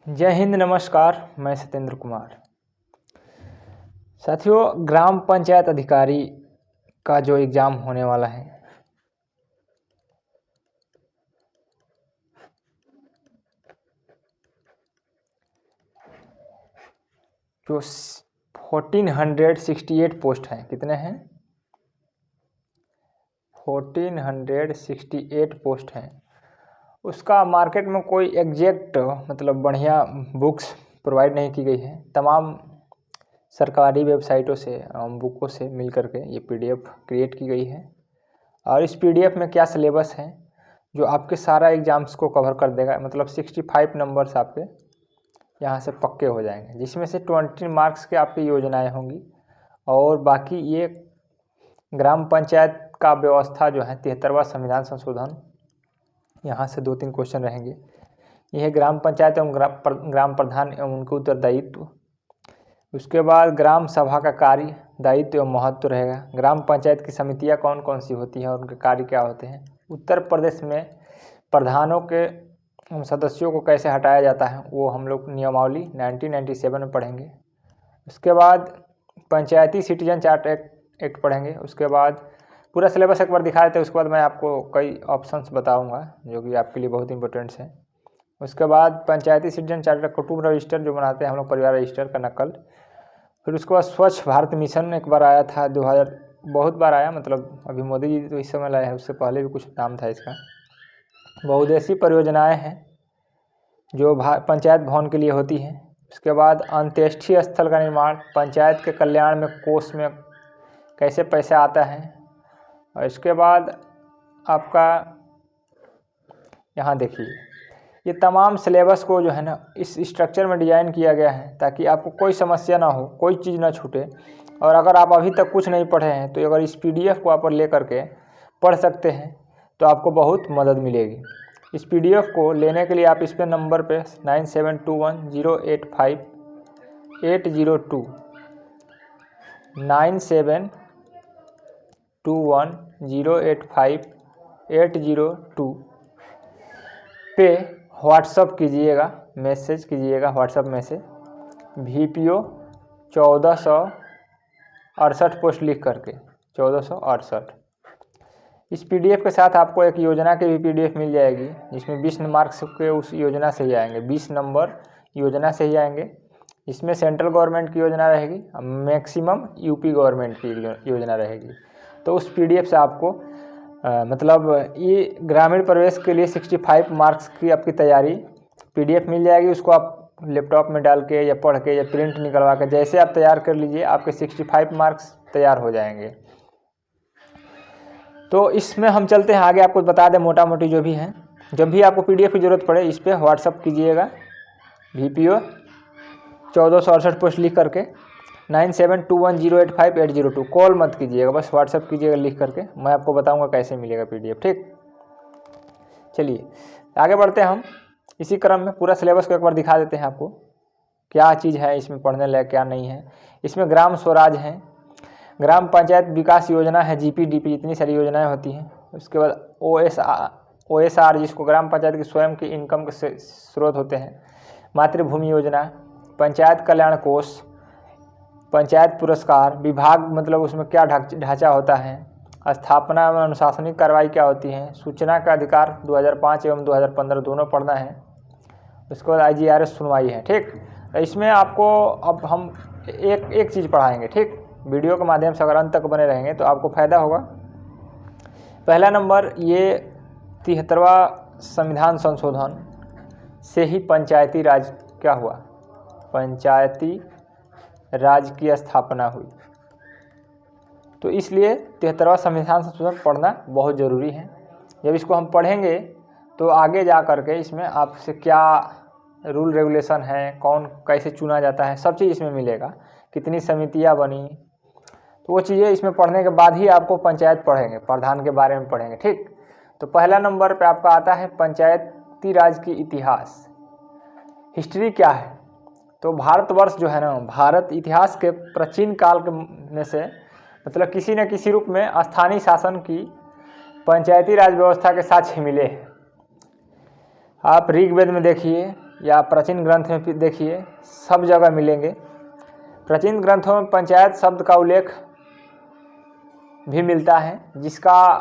जय हिंद, नमस्कार। मैं सत्येंद्र कुमार। साथियों, ग्राम पंचायत अधिकारी का जो एग्ज़ाम होने वाला है, जो 1468 पोस्ट हैं, कितने हैं? 1468 पोस्ट हैं। उसका मार्केट में कोई एग्जैक्ट मतलब बढ़िया बुक्स प्रोवाइड नहीं की गई है। तमाम सरकारी वेबसाइटों से बुकों से मिल करके ये पीडीएफ क्रिएट की गई है। और इस पीडीएफ में क्या सिलेबस है जो आपके सारा एग्ज़ाम्स को कवर कर देगा। मतलब 65 नंबर्स आपके यहाँ से पक्के हो जाएंगे, जिसमें से 20 मार्क्स के आपकी योजनाएं होंगी। और बाकी ये ग्राम पंचायत का व्यवस्था जो है 73वां संविधान संशोधन, यहाँ से 2-3 क्वेश्चन रहेंगे। यह ग्राम पंचायत एवं ग्राम प्रधान एवं उनके उत्तरदायित्व। उसके बाद ग्राम सभा का कार्य, दायित्व एवं महत्व रहेगा। ग्राम पंचायत की समितियां कौन कौन सी होती हैं और उनके कार्य क्या होते हैं। उत्तर प्रदेश में प्रधानों के सदस्यों को कैसे हटाया जाता है, वो हम लोग नियमावली 1997 में पढ़ेंगे। उसके बाद पंचायती सिटीजन चार्ट एक्ट पढ़ेंगे। उसके बाद पूरा सिलेबस एक बार दिखा देते हैं। उसके बाद मैं आपको कई ऑप्शंस बताऊंगा जो कि आपके लिए बहुत इंपॉर्टेंट्स हैं। उसके बाद पंचायती सिटीजन चार्टर, कुटुंब रजिस्टर जो बनाते हैं हम लोग, परिवार रजिस्टर का नकल। फिर उसके बाद स्वच्छ भारत मिशन एक बार आया था 2000, बहुत बार आया, मतलब अभी मोदी जी तो इस समय लाए हैं, उससे पहले भी कुछ नाम था इसका। बहुउद्देशीय परियोजनाएं हैं जो पंचायत भवन के लिए होती हैं। उसके बाद अंत्येष्टि स्थल का निर्माण, पंचायत के कल्याण में कोष में कैसे पैसा आता है। और इसके बाद आपका यहाँ देखिए, ये तमाम सिलेबस को जो है ना इस स्ट्रक्चर में डिज़ाइन किया गया है ताकि आपको कोई समस्या ना हो, कोई चीज़ ना छूटे। और अगर आप अभी तक कुछ नहीं पढ़े हैं तो अगर इस पीडीएफ को आप ले करके पढ़ सकते हैं तो आपको बहुत मदद मिलेगी। इस पीडीएफ को लेने के लिए आप इस पे नंबर पे 9721085802 9721085802 पे व्हाट्सअप कीजिएगा, मैसेज कीजिएगा, व्हाट्सअप मैसेज VPO 1468 पोस्ट लिख करके 1468। इस पीडीएफ के साथ आपको एक योजना की भी पीडीएफ मिल जाएगी जिसमें 20 मार्क्स के उस योजना से ही आएंगे, 20 नंबर योजना से ही आएंगे। इसमें सेंट्रल गवर्नमेंट की योजना रहेगी, मैक्सिमम यूपी गवर्नमेंट की योजना रहेगी। तो उस पीडीएफ से आपको मतलब ये ग्रामीण प्रवेश के लिए 65 मार्क्स की आपकी तैयारी पीडीएफ मिल जाएगी। उसको आप लैपटॉप में डाल के या पढ़ के या प्रिंट निकलवा के जैसे आप तैयार कर लीजिए, आपके 65 मार्क्स तैयार हो जाएंगे। तो इसमें हम चलते हैं आगे, आपको बता दें मोटा मोटी जो भी हैं। जब भी आपको पीडीएफ की ज़रूरत पड़े इस पर व्हाट्सअप कीजिएगा, VPO 1468 पोस्ट लिख करके 9721085802। कॉल मत कीजिएगा, बस व्हाट्सअप कीजिएगा लिख करके। मैं आपको बताऊंगा कैसे मिलेगा पीडीएफ, ठीक। चलिए आगे बढ़ते हैं हम इसी क्रम में। पूरा सिलेबस को एक बार दिखा देते हैं आपको, क्या चीज़ है इसमें पढ़ने लायक, क्या नहीं है। इसमें ग्राम स्वराज है, ग्राम पंचायत विकास योजना है, GPDP, जितनी सारी योजनाएं होती हैं। उसके बाद OSR जिसको ग्राम पंचायत की स्वयं की इनकम के स्रोत होते हैं, मातृभूमि योजना, पंचायत कल्याण कोष, पंचायत पुरस्कार, विभाग मतलब उसमें क्या ढांचा होता है, स्थापना एवं अनुशासनिक कार्रवाई क्या होती है, सूचना का अधिकार 2005 एवं 2015 दोनों पढ़ना है। उसके बाद IGRS सुनवाई है, ठीक। तो इसमें आपको अब हम एक चीज़ पढ़ाएंगे, ठीक। वीडियो के माध्यम से अगर अंत तक बने रहेंगे तो आपको फ़ायदा होगा। पहला नंबर, ये 73वां संविधान संशोधन से ही पंचायती राज क्या हुआ, पंचायती राज की स्थापना हुई। तो इसलिए 73वां संविधान संशोधन पढ़ना बहुत ज़रूरी है। जब इसको हम पढ़ेंगे तो आगे जा कर के इसमें आपसे क्या रूल रेगुलेशन है, कौन कैसे चुना जाता है, सब चीज़ इसमें मिलेगा। कितनी समितियां बनी, तो वो चीज़ें इसमें पढ़ने के बाद ही आपको पंचायत पढ़ेंगे, प्रधान के बारे में पढ़ेंगे, ठीक। तो पहला नंबर पे आपका आता है पंचायती राज की इतिहास, हिस्ट्री क्या है। तो भारतवर्ष जो है ना, भारत इतिहास के प्राचीन काल के में से मतलब किसी न किसी रूप में स्थानीय शासन की पंचायती राज व्यवस्था के साक्ष्य मिले हैं। आप ऋग्वेद में देखिए, या प्राचीन ग्रंथ में फिर देखिए सब जगह मिलेंगे। प्राचीन ग्रंथों में पंचायत शब्द का उल्लेख भी मिलता है, जिसका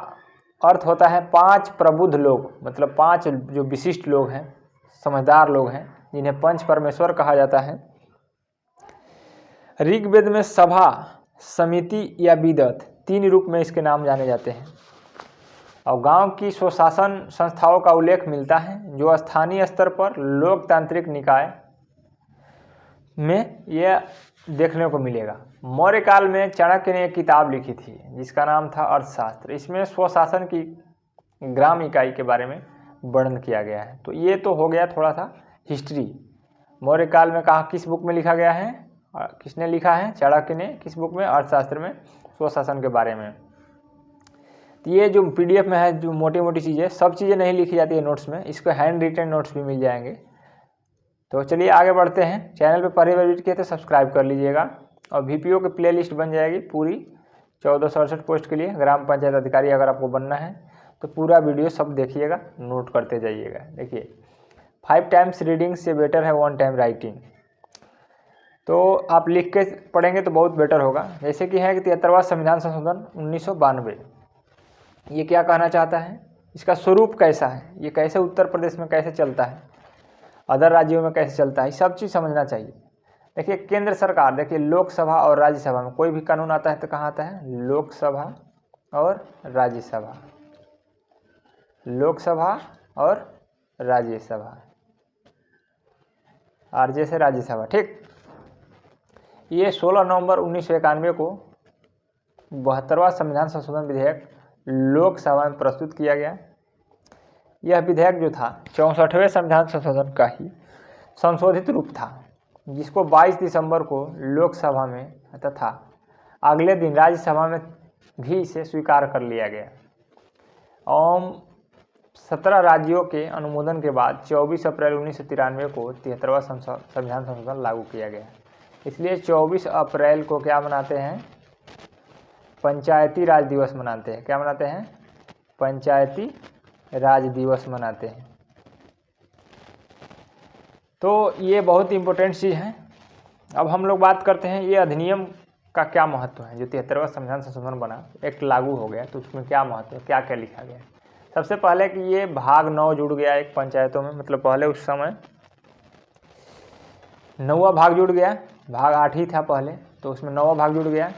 अर्थ होता है 5 प्रबुद्ध लोग, मतलब 5 जो विशिष्ट लोग हैं, समझदार लोग हैं, जिन्हें पंच परमेश्वर कहा जाता है। ऋग्वेद में सभा, समिति या विदत 3 रूप में इसके नाम जाने जाते हैं। और गांव की स्वशासन संस्थाओं का उल्लेख मिलता है, जो स्थानीय स्तर पर लोकतांत्रिक निकाय में यह देखने को मिलेगा। मौर्य काल में चाणक्य ने एक किताब लिखी थी जिसका नाम था अर्थशास्त्र। इसमें स्वशासन की ग्राम इकाई के बारे में वर्णन किया गया है। तो ये तो हो गया थोड़ा सा हिस्ट्री। मौर्य काल में कहाँ किस बुक में लिखा गया है, किसने लिखा है, चाणक्य ने। किस बुक में? अर्थशास्त्र में, स्वशासन के बारे में। तो ये जो PDF में है, जो मोटी मोटी चीज़ें, सब चीज़ें नहीं लिखी जाती है नोट्स में, इसको हैंड रिटन नोट्स भी मिल जाएंगे। तो चलिए आगे बढ़ते हैं। चैनल पे पहली बार विजिट किए तो सब्सक्राइब कर लीजिएगा। और VPO की प्लेलिस्ट बन जाएगी पूरी 1467 पोस्ट के लिए। ग्राम पंचायत अधिकारी अगर आपको बनना है तो पूरा वीडियो सब देखिएगा, नोट करते जाइएगा। देखिए 5 टाइम्स रीडिंग से बेटर है 1 टाइम राइटिंग। तो आप लिख के पढ़ेंगे तो बहुत बेटर होगा। जैसे कि है कि 73वां संविधान संशोधन 1992, ये क्या कहना चाहता है, इसका स्वरूप कैसा है, ये कैसे उत्तर प्रदेश में कैसे चलता है, अदर राज्यों में कैसे चलता है, सब चीज़ समझना चाहिए। देखिए केंद्र सरकार, देखिए लोकसभा और राज्यसभा में कोई भी कानून आता है तो कहाँ आता है, लोकसभा और राज्यसभा, लोकसभा और राज्यसभा, RJ से राज्यसभा, ठीक। ये 16 नवंबर 1991 को 72वां संविधान संशोधन विधेयक लोकसभा में प्रस्तुत किया गया। यह विधेयक जो था 64वें संविधान संशोधन का ही संशोधित रूप था, जिसको 22 दिसंबर को लोकसभा में तथा अगले दिन राज्यसभा में भी इसे स्वीकार कर लिया गया। और 17 राज्यों के अनुमोदन के बाद 24 अप्रैल 1993 को 73वां संविधान संशोधन लागू किया गया। इसलिए 24 अप्रैल को क्या मनाते हैं, पंचायती राज दिवस मनाते हैं। क्या मनाते हैं? पंचायती राज दिवस मनाते हैं। तो ये बहुत इंपॉर्टेंट चीज़ है। अब हम लोग बात करते हैं ये अधिनियम का क्या महत्व है। जो 73वां संविधान संशोधन बना, एक लागू हो गया, तो उसमें क्या महत्व है, क्या क्या लिखा गया। सबसे पहले कि ये भाग 9 जुड़ गया एक पंचायतों में, मतलब पहले उस समय 9वां भाग जुड़ गया, भाग 8 ही था पहले, तो उसमें 9वां भाग जुड़ गया।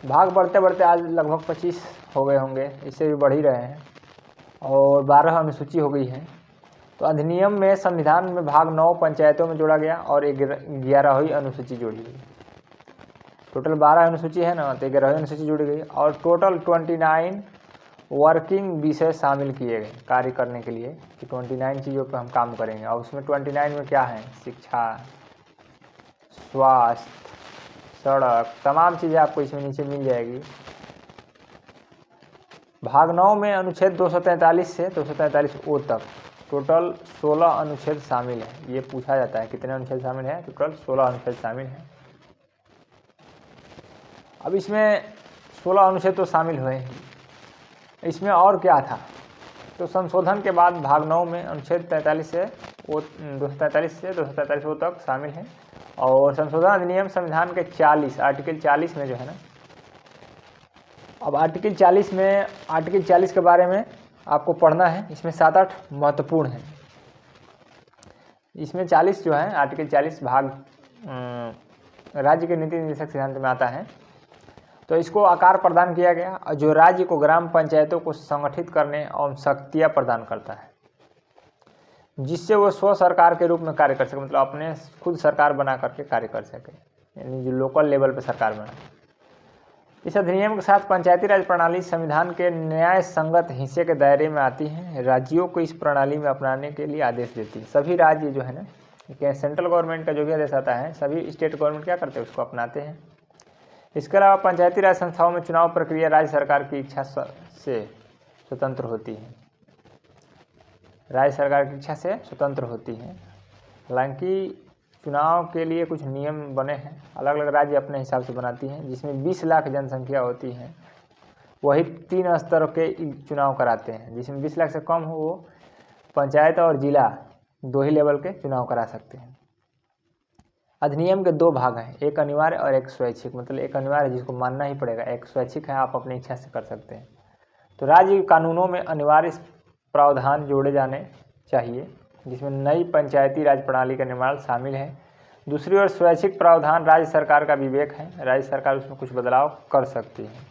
भाग बढ़ते बढ़ते आज लगभग 25 हो गए होंगे, इससे भी बढ़ ही रहे हैं, और 12 अनुसूची हो गई है। तो अधिनियम में संविधान में भाग 9 पंचायतों में जोड़ा गया और 11वीं अनुसूची जोड़ी गई। टोटल 12 अनुसूची है ना, तो 11वीं अनुसूची जोड़ी गई और टोटल 29 वर्किंग विषय शामिल किए गए कार्य करने के लिए, कि 29 चीज़ों पर हम काम करेंगे। और उसमें 29 में क्या है, शिक्षा, स्वास्थ्य, सड़क, तमाम चीज़ें आपको इसमें नीचे मिल जाएगी। भाग 9 में अनुच्छेद 243 से 243O तक टोटल 16 अनुच्छेद शामिल है। ये पूछा जाता है कितने अनुच्छेद शामिल हैं, टोटल 16 अनुच्छेद शामिल हैं। अब इसमें 16 अनुच्छेद तो शामिल हुए हैं, इसमें और क्या था, तो संशोधन के बाद भाग 9 में अनुच्छेद 243 से 243O तक शामिल है। और संशोधन अधिनियम संविधान के 40 आर्टिकल 40 में जो है ना, अब आर्टिकल 40 के बारे में आपको पढ़ना है। इसमें 7-8 महत्वपूर्ण है। इसमें 40 जो है, आर्टिकल 40 भाग राज्य के नीति निर्देशक सिद्धांत में आता है। तो इसको आकार प्रदान किया गया, जो राज्य को ग्राम पंचायतों को संगठित करने और शक्तियाँ प्रदान करता है, जिससे वो स्व सरकार के रूप में कार्य कर सके, मतलब अपने खुद सरकार बना करके कार्य कर सके, यानी जो लोकल लेवल पे सरकार बना। इस अधिनियम के साथ पंचायती राज प्रणाली संविधान के न्याय संगत हिस्से के दायरे में आती है। राज्यों को इस प्रणाली में अपनाने के लिए आदेश देती है। सभी राज्य जो है ना, सेंट्रल गवर्नमेंट का जो भी आदेश आता है, सभी स्टेट गवर्नमेंट क्या करते हैं, उसको अपनाते हैं। इसके अलावा पंचायती राज संस्थाओं में चुनाव प्रक्रिया राज्य सरकार की इच्छा से स्वतंत्र होती है। राज्य सरकार की इच्छा से स्वतंत्र होती है। हालांकि चुनाव के लिए कुछ नियम बने हैं, अलग अलग राज्य अपने हिसाब से बनाती हैं, जिसमें 20 लाख जनसंख्या होती है, वही 3 स्तर के चुनाव कराते हैं। जिसमें 20 लाख से कम हो वो पंचायत और जिला 2 ही लेवल के चुनाव करा सकते हैं। अधिनियम के 2 भाग हैं, एक अनिवार्य और एक स्वैच्छिक। मतलब एक अनिवार्य है जिसको मानना ही पड़ेगा, एक स्वैच्छिक है आप अपनी इच्छा से कर सकते हैं। तो राज्य कानूनों में अनिवार्य प्रावधान जोड़े जाने चाहिए जिसमें नई पंचायती राज प्रणाली का निर्माण शामिल है। दूसरी ओर स्वैच्छिक प्रावधान राज्य सरकार का विवेक है, राज्य सरकार उसमें कुछ बदलाव कर सकती है।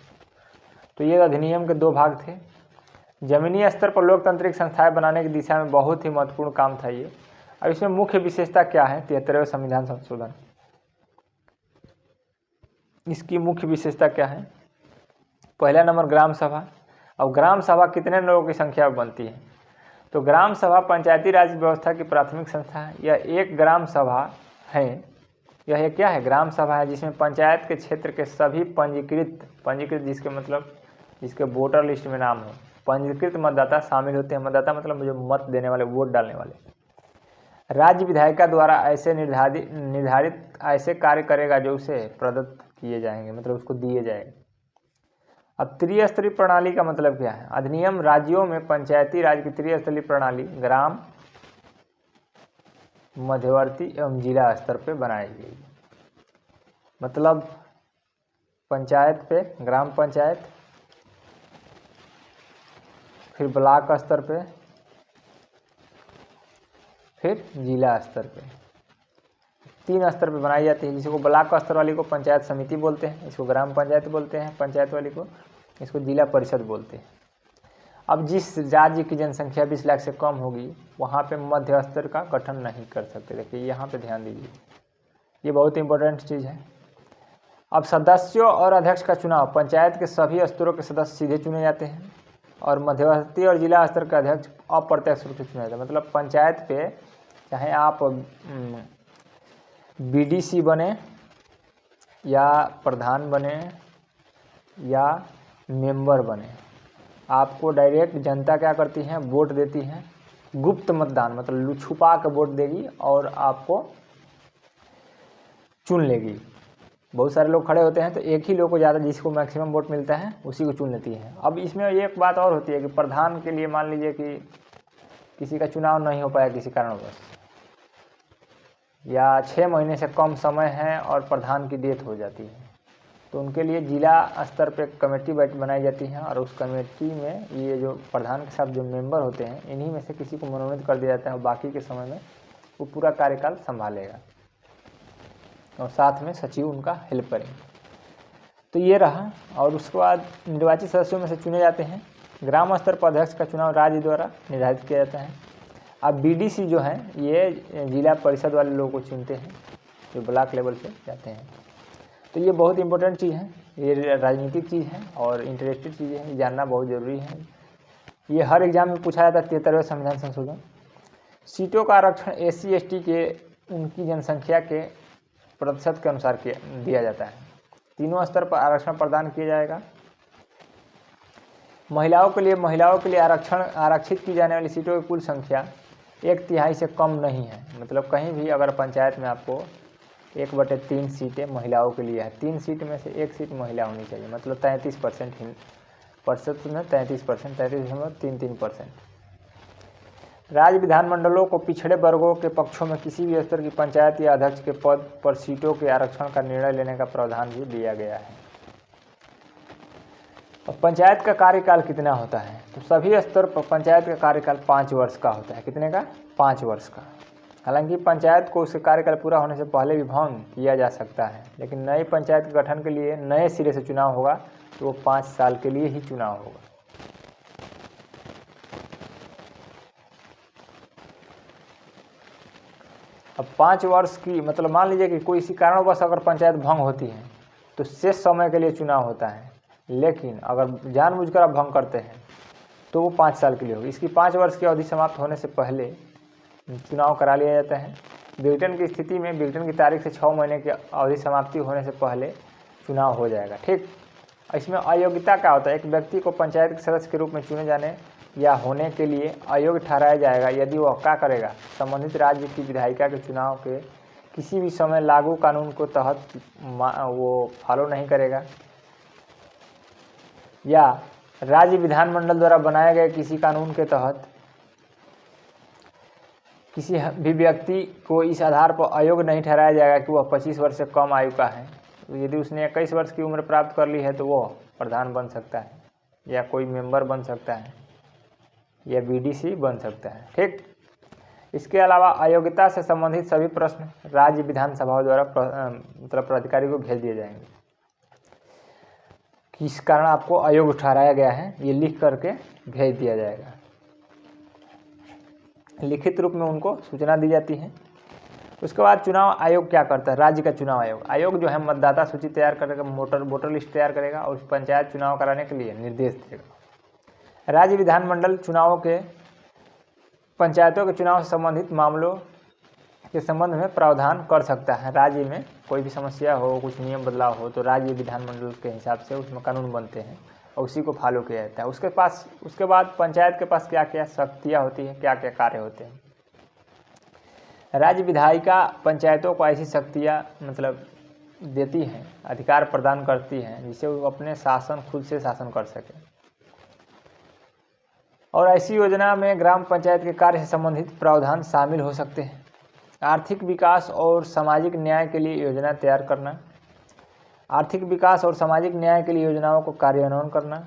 तो ये अधिनियम के 2 भाग थे। जमीनी स्तर पर लोकतांत्रिक संस्थाएं बनाने की दिशा में बहुत ही महत्वपूर्ण काम था ये। अब इसमें मुख्य विशेषता क्या है 73वें संविधान संशोधन, इसकी मुख्य विशेषता क्या है? पहला नंबर ग्राम सभा। अब ग्राम सभा कितने लोगों की संख्या में बनती है? तो ग्राम सभा पंचायती राज व्यवस्था की प्राथमिक संस्था है। यह एक ग्राम सभा है, यह एक क्या है? ग्राम सभा है जिसमें पंचायत के क्षेत्र के सभी पंजीकृत जिसके मतलब जिसके वोटर लिस्ट में नाम हो, पंजीकृत मतदाता शामिल होते हैं। मतदाता मतलब जो मत देने वाले, वोट डालने वाले। राज्य विधायिका द्वारा ऐसे निर्धारित ऐसे कार्य करेगा जो उसे प्रदत्त किए जाएंगे, मतलब उसको दिए जाएंगे। अब त्रिस्तरीय प्रणाली का मतलब क्या है? अधिनियम राज्यों में पंचायती राज की त्रिस्तरीय प्रणाली ग्राम, मध्यवर्ती एवं जिला स्तर पे बनाई गई। मतलब पंचायत पे ग्राम पंचायत, फिर ब्लॉक स्तर पे, फिर जिला स्तर पे, 3 स्तर पे बनाई जाती है। जिसको ब्लॉक स्तर वाली को पंचायत समिति बोलते हैं, इसको ग्राम पंचायत बोलते हैं, पंचायत वाली को इसको जिला परिषद बोलते हैं। अब जिस राज्य की जनसंख्या 20 लाख से कम होगी वहाँ पे मध्य स्तर का गठन नहीं कर सकते। देखिए यहाँ पे ध्यान दीजिए, ये बहुत इंपॉर्टेंट चीज़ है। अब सदस्यों और अध्यक्ष का चुनाव, पंचायत के सभी स्तरों के सदस्य सीधे चुने जाते हैं और मध्यवर्ती और जिला स्तर का अध्यक्ष अप्रत्यक्ष रूप से चुना जाता है। मतलब पंचायत पे चाहे आप बीडीसी बने या प्रधान बने या मेंबर बने, आपको डायरेक्ट जनता क्या करती है? वोट देती है। गुप्त मतदान मतलब छुपा के वोट देगी और आपको चुन लेगी। बहुत सारे लोग खड़े होते हैं तो एक ही लोग को ज़्यादा, जिसको मैक्सिमम वोट मिलता है उसी को चुन लेती है। अब इसमें एक बात और होती है कि प्रधान के लिए मान लीजिए कि किसी का चुनाव नहीं हो पाया किसी कारणवश, या 6 महीने से कम समय है और प्रधान की डेथ हो जाती है, तो उनके लिए जिला स्तर पे कमेटी बनाई जाती है और उस कमेटी में ये जो प्रधान के साथ जो मेंबर होते हैं इन्हीं में से किसी को मनोनीत कर दिया जाता है और बाकी के समय में वो पूरा कार्यकाल संभालेगा और साथ में सचिव उनका हेल्प करेंगे। तो ये रहा। और उसके बाद निर्वाचित सदस्यों में से चुने जाते हैं। ग्राम स्तर पर अध्यक्ष का चुनाव राज्य द्वारा निर्धारित किया जाता है। अब बीडीसी जो है ये जिला परिषद वाले लोगों को चुनते हैं जो ब्लॉक लेवल पे जाते हैं। तो ये बहुत इंपॉर्टेंट चीज़ है, ये राजनीतिक चीज़ है और इंटरेस्टेड चीज़ें हैं, जानना बहुत ज़रूरी है। ये हर एग्जाम में पूछा जाता है। 73वें संविधान संशोधन, सीटों का आरक्षण SC ST के उनकी जनसंख्या के प्रतिशत के अनुसार दिया जाता है। तीनों स्तर पर आरक्षण प्रदान किया जाएगा। महिलाओं के लिए आरक्षित की जाने वाली सीटों की कुल संख्या 1/3 से कम नहीं है। मतलब कहीं भी अगर पंचायत में आपको 1/3 सीटें महिलाओं के लिए है, 3 सीट में से 1 सीट महिला होनी चाहिए। मतलब 33% में 33%, 33.33%। राज्य विधानमंडलों को पिछड़े वर्गों के पक्षों में किसी भी स्तर की पंचायत या अध्यक्ष के पद पर सीटों के आरक्षण का निर्णय लेने का प्रावधान भी दिया गया है। अब पंचायत का कार्यकाल कितना होता है? तो सभी स्तर पर पंचायत का कार्यकाल 5 वर्ष का होता है। कितने का? 5 वर्ष का। हालांकि पंचायत को उसके कार्यकाल पूरा होने से पहले भी भंग किया जा सकता है, लेकिन नई पंचायत के गठन के लिए नए सिरे से चुनाव होगा तो वो 5 साल के लिए ही चुनाव होगा। अब 5 वर्ष की मतलब मान लीजिए कि कोई इसी कारणवश अगर पंचायत भंग होती है तो शेष समय के लिए चुनाव होता है, लेकिन अगर जानबूझकर आप भंग करते हैं तो वो 5 साल के लिए होगी। इसकी 5 वर्ष की अवधि समाप्त होने से पहले चुनाव करा लिया जाता है। विघटन की स्थिति में विघटन की तारीख से 6 महीने की अवधि समाप्ति होने से पहले चुनाव हो जाएगा। ठीक, इसमें अयोग्यता क्या होता है? एक व्यक्ति को पंचायत के सदस्य के रूप में चुने जाने या होने के लिए अयोग्य ठहराया जाएगा यदि वह क्या करेगा? संबंधित राज्य की विधायिका के चुनाव के किसी भी समय लागू कानून को तहत वो फॉलो नहीं करेगा, या राज्य विधानमंडल द्वारा बनाए गए किसी कानून के तहत किसी भी व्यक्ति को इस आधार पर अयोग्य नहीं ठहराया जाएगा कि वह 25 वर्ष से कम आयु का है। तो यदि उसने 21 वर्ष की उम्र प्राप्त कर ली है तो वह प्रधान बन सकता है, या कोई मेंबर बन सकता है, या बीडीसी बन सकता है। ठीक। इसके अलावा अयोग्यता से संबंधित सभी प्रश्न राज्य विधानसभाओं द्वारा मतलब प्राधिकारी को भेज दिए जाएंगे। किस कारण आपको अयोग्य ठहराया गया है ये लिख करके भेज दिया जाएगा। लिखित रूप में उनको सूचना दी जाती है। उसके बाद चुनाव आयोग क्या करता है? राज्य का चुनाव आयोग जो है मतदाता सूची तैयार करेगा, वोटर लिस्ट तैयार करेगा और पंचायत चुनाव कराने के लिए निर्देश देगा। राज्य विधानमंडल चुनावों के पंचायतों के चुनाव से संबंधित मामलों के संबंध में प्रावधान कर सकता है। राज्य में कोई भी समस्या हो, कुछ नियम बदलाव हो तो राज्य विधानमंडल के हिसाब से उसमें कानून बनते हैं और उसी को फॉलो किया जाता है। उसके बाद पंचायत के पास क्या क्या शक्तियाँ होती हैं, क्या क्या कार्य होते हैं। राज्य विधायिका पंचायतों को ऐसी शक्तियाँ मतलब देती हैं, अधिकार प्रदान करती हैं जिससे वो अपने शासन खुद से शासन कर सके। और ऐसी योजना में ग्राम पंचायत के कार्य से संबंधित प्रावधान शामिल हो सकते हैं। आर्थिक विकास और सामाजिक न्याय के लिए योजना तैयार करना, आर्थिक विकास और सामाजिक न्याय के लिए योजनाओं को कार्यान्वयन करना,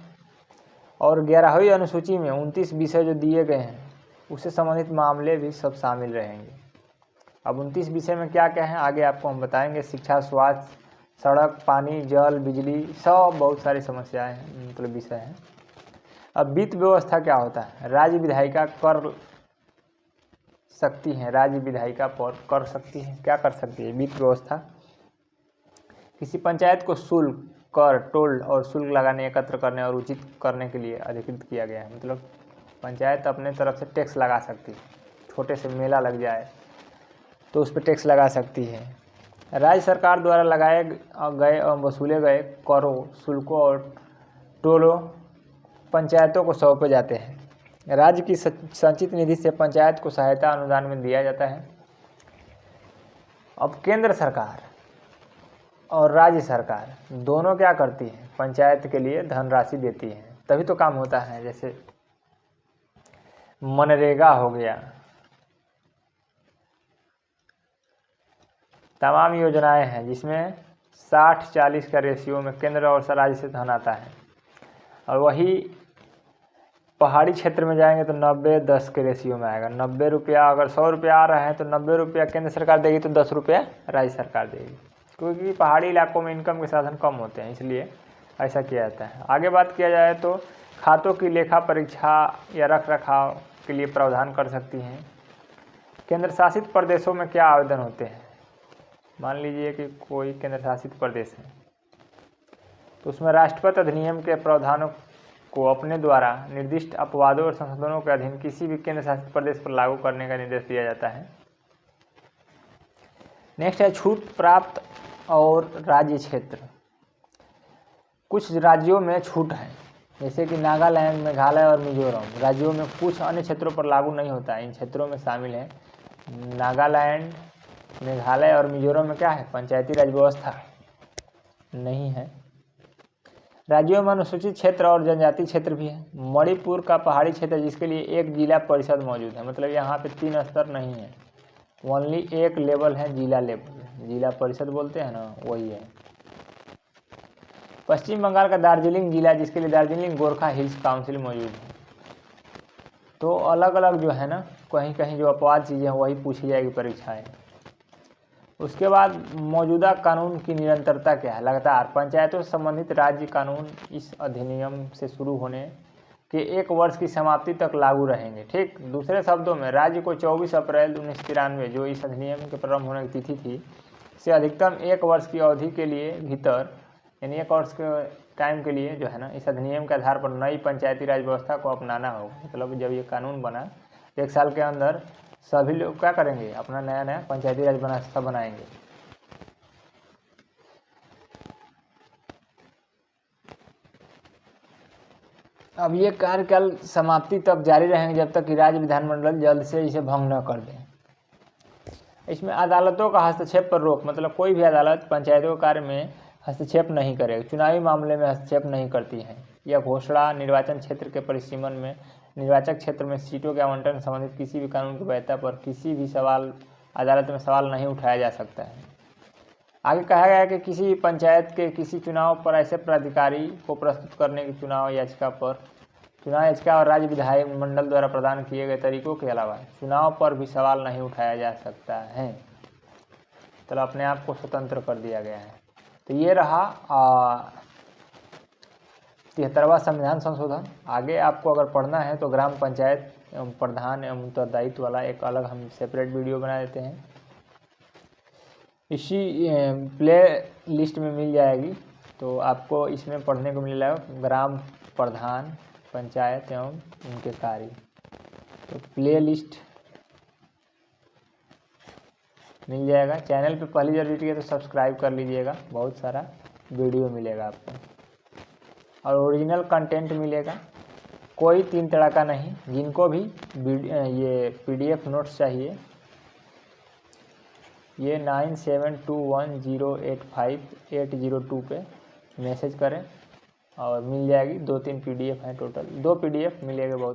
और 11वीं अनुसूची में 29 विषय जो दिए गए हैं उससे संबंधित मामले भी सब शामिल रहेंगे। अब 29 विषय में क्या क्या है आगे आपको हम बताएंगे। शिक्षा, स्वास्थ्य, सड़क, पानी, जल, बिजली, सब बहुत सारी समस्याएं मतलब विषय हैं। अब वित्त व्यवस्था क्या होता है? राज्य विधायिका कर सकती हैं, राज्य विधायिका पर कर सकती है, क्या कर सकती है? वित्त व्यवस्था। किसी पंचायत को शुल्क, कर, टोल और शुल्क लगाने, एकत्र करने और उचित करने के लिए अधिकृत किया गया है। मतलब पंचायत अपने तरफ से टैक्स लगा सकती है। छोटे से मेला लग जाए तो उस पर टैक्स लगा सकती है। राज्य सरकार द्वारा लगाए गए और वसूले गए करों, शुल्कों और टोलों पंचायतों को सौंपे जाते हैं। राज्य की संचित निधि से पंचायत को सहायता अनुदान में दिया जाता है। अब केंद्र सरकार और राज्य सरकार दोनों क्या करती है? पंचायत के लिए धनराशि देती है, तभी तो काम होता है। जैसे मनरेगा हो गया, तमाम योजनाएं हैं जिसमें 60-40 का रेशियो में केंद्र और राज्य से धन आता है। और वही पहाड़ी क्षेत्र में जाएंगे तो 90-10 के रेशियो में आएगा। 90 रुपया, अगर 100 रुपया आ रहा है तो 90 रुपया केंद्र सरकार देगी तो 10 रुपया राज्य सरकार देगी, क्योंकि पहाड़ी इलाकों में इनकम के साधन कम होते हैं, इसलिए ऐसा किया जाता है। आगे बात किया जाए तो खातों की लेखा परीक्षा या रख रखाव के लिए प्रावधान कर सकती हैं। केंद्र शासित प्रदेशों में क्या आवेदन होते हैं? मान लीजिए कि कोई केंद्र शासित प्रदेश है तो उसमें राष्ट्रपति अधिनियम के प्रावधानों को अपने द्वारा निर्दिष्ट अपवादों और संशोधनों के अधीन किसी भी केंद्र शासित प्रदेश पर लागू करने का निर्देश दिया जाता है। नेक्स्ट है छूट प्राप्त और राज्य क्षेत्र। कुछ राज्यों में छूट है, जैसे कि नागालैंड, मेघालय और मिजोरम राज्यों में कुछ अन्य क्षेत्रों पर लागू नहीं होता है। इन क्षेत्रों में शामिल है नागालैंड, मेघालय और मिजोरम में क्या है? पंचायती राज व्यवस्था नहीं है। राज्यों में अनुसूचित क्षेत्र और जनजाति क्षेत्र भी है। मणिपुर का पहाड़ी क्षेत्र जिसके लिए एक जिला परिषद मौजूद है, मतलब यहाँ पे 3 स्तर नहीं है, ओनली एक लेवल है, जिला लेवल, जिला परिषद बोलते हैं ना, वही है। पश्चिम बंगाल का दार्जिलिंग जिला जिसके लिए दार्जिलिंग गोरखा हिल्स काउंसिल मौजूद है। तो अलग अलग जो है ना, कहीं कहीं जो अपवाद चीज़ें हैं वही पूछी जाएगी परीक्षाएं। उसके बाद मौजूदा कानून की निरंतरता क्या है? लगातार पंचायतों से संबंधित राज्य कानून इस अधिनियम से शुरू होने के 1 वर्ष की समाप्ति तक लागू रहेंगे। ठीक। दूसरे शब्दों में राज्य को 24 अप्रैल 1993 जो इस अधिनियम के प्रारंभ होने की तिथि थी से अधिकतम 1 वर्ष की अवधि के लिए भीतर, यानी 1 वर्ष के टाइम के लिए जो है ना, इस अधिनियम के आधार पर नई पंचायती राज व्यवस्था को अपनाना होगा। मतलब जब ये कानून बना 1 साल के अंदर सभी लोग क्या करेंगे? अपना नया नया पंचायती राज व्यवस्था बनाएंगे। अब ये कार्यकाल समाप्ति तक जारी रहेंगे जब तक कि राज्य विधानमंडल जल्द से इसे भंग न कर दे। इसमें अदालतों का हस्तक्षेप पर रोक, मतलब कोई भी अदालत पंचायतों कार्य में हस्तक्षेप नहीं करेगी, चुनावी मामले में हस्तक्षेप नहीं करती है। यह घोषणा निर्वाचन क्षेत्र के परिसीमन में निर्वाचक क्षेत्र में सीटों के आवंटन संबंधित किसी भी कानून की वैधता पर किसी भी सवाल अदालत में सवाल नहीं उठाया जा सकता है। आगे कहा गया है कि किसी भी पंचायत के किसी चुनाव पर ऐसे प्राधिकारी को प्रस्तुत करने की चुनाव याचिका और राज्य विधायक मंडल द्वारा प्रदान किए गए तरीकों के अलावा चुनाव पर भी सवाल नहीं उठाया जा सकता है। तो अपने आप को स्वतंत्र कर दिया गया है। तो ये रहा 73वां संविधान संशोधन। आगे आपको अगर पढ़ना है तो ग्राम पंचायत एवं प्रधान एवं उत्तरदायित्व वाला एक अलग हम सेपरेट वीडियो बना देते हैं, इसी प्ले लिस्ट में मिल जाएगी। तो आपको इसमें पढ़ने को मिलेगा ग्राम प्रधान पंचायत एवं उनके कार्य। तो प्ले लिस्ट मिल जाएगा। चैनल पे पहली बार विजिट किया तो सब्सक्राइब कर लीजिएगा, बहुत सारा वीडियो मिलेगा आपको और ओरिजिनल कंटेंट मिलेगा, कोई तीन तरह का नहीं। जिनको भी ये PDF नोट्स चाहिए ये 9721085802 पे मैसेज करें और मिल जाएगी। 2-3 PDF हैं टोटल, 2 PDF मिलेगा बहुत।